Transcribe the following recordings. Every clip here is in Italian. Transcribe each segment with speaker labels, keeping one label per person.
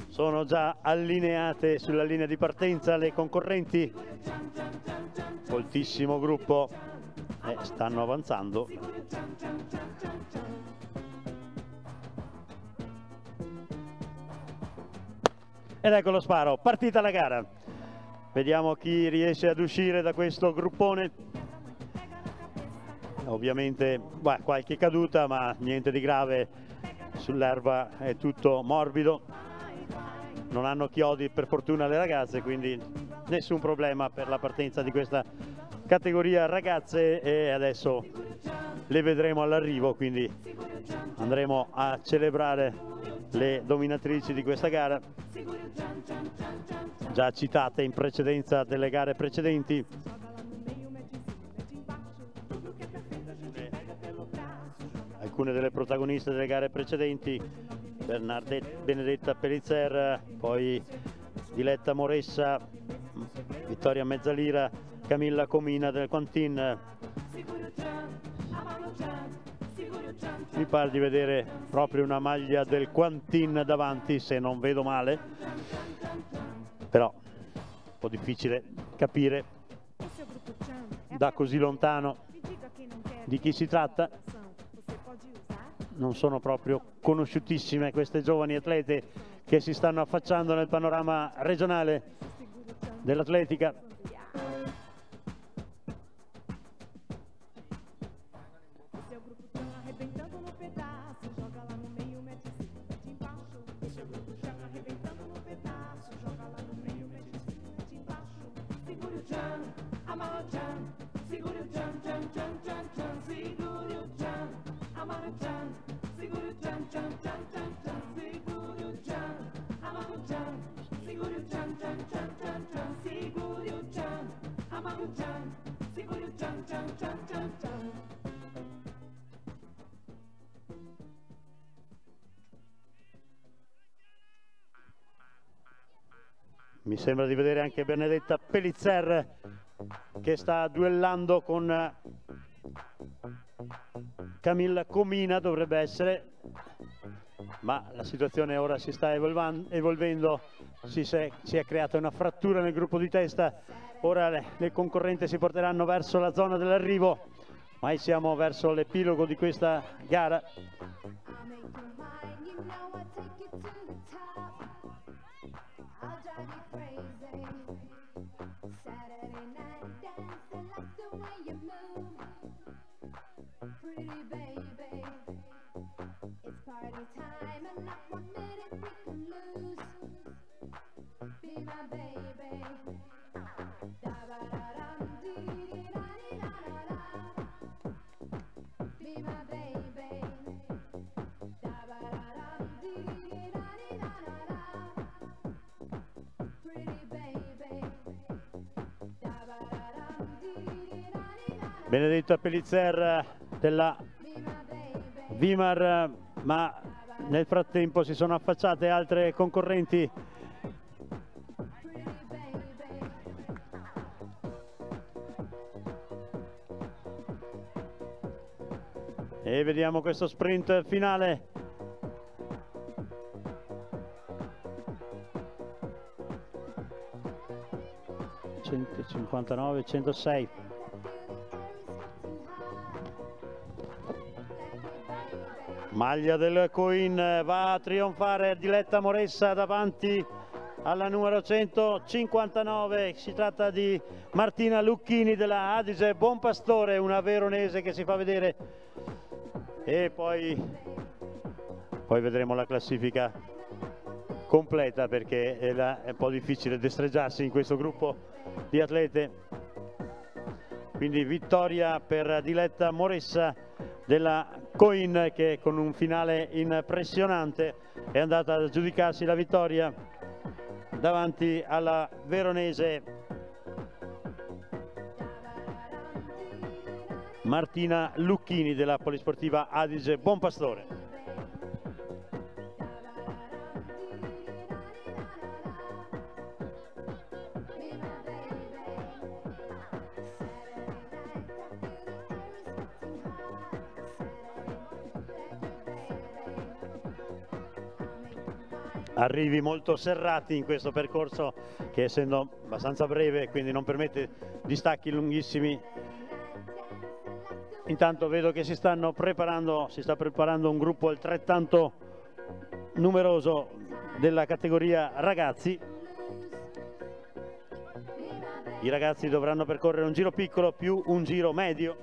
Speaker 1: Sono già allineate sulla linea di partenza le concorrenti, moltissimo gruppo, stanno avanzando. Ed ecco lo sparo, partita la gara. Vediamo chi riesce ad uscire da questo gruppone. Ovviamente qualche caduta, ma niente di grave, sull'erba è tutto morbido. Non hanno chiodi per fortuna le ragazze, quindi nessun problema per la partenza di questa categoria ragazze, e adesso le vedremo all'arrivo, quindi andremo a celebrare le dominatrici di questa gara, già citate in precedenza delle gare precedenti. Alcune delle protagoniste delle gare precedenti: Benedetta Pellizer, poi Diletta Moressa, Vittoria Mezzalira, Camilla Comina del Quantin. Mi pare di vedere proprio una maglia del Quantin davanti, se non vedo male, però un po' difficile capire da così lontano di chi si tratta. Non sono proprio conosciutissime queste giovani atlete che si stanno affacciando nel panorama regionale dell'atletica. Mi sembra di vedere anche Benedetta Pellizer che sta duellando con Camilla Comina, dovrebbe essere, ma la situazione ora si sta evolvendo, si è creata una frattura nel gruppo di testa. Ora le concorrenti si porteranno verso la zona dell'arrivo, ma siamo verso l'epilogo di questa gara. Benedetta Pellizer della Vimar, ma nel frattempo si sono affacciate altre concorrenti. E vediamo questo sprint finale. (159, 106). Maglia del Coin, va a trionfare Diletta Moressa davanti alla numero 159. Si tratta di Martina Lucchini della Adige Buonpastore, una veronese che si fa vedere. E poi vedremo la classifica completa, perché è un po' difficile destreggiarsi in questo gruppo di atlete. Quindi vittoria per Diletta Moressa della Coin, che con un finale impressionante è andata ad aggiudicarsi la vittoria davanti alla veronese Martina Lucchini della Polisportiva Adige Buonpastore. arrivi molto serrati in questo percorso che, essendo abbastanza breve, quindi non permette distacchi lunghissimi. Intanto vedo che si sta preparando un gruppo altrettanto numeroso della categoria ragazzi. I ragazzi dovranno percorrere un giro piccolo più un giro medio.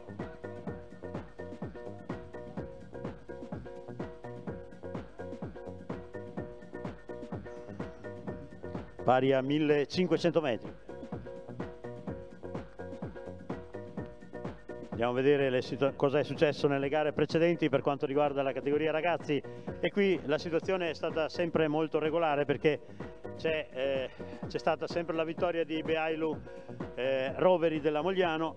Speaker 1: Pari a 1500 metri. Andiamo a vedere cosa è successo nelle gare precedenti per quanto riguarda la categoria ragazzi, e qui la situazione è stata sempre molto regolare, perché c'è stata sempre la vittoria di Beailu Roveri della Mogliano,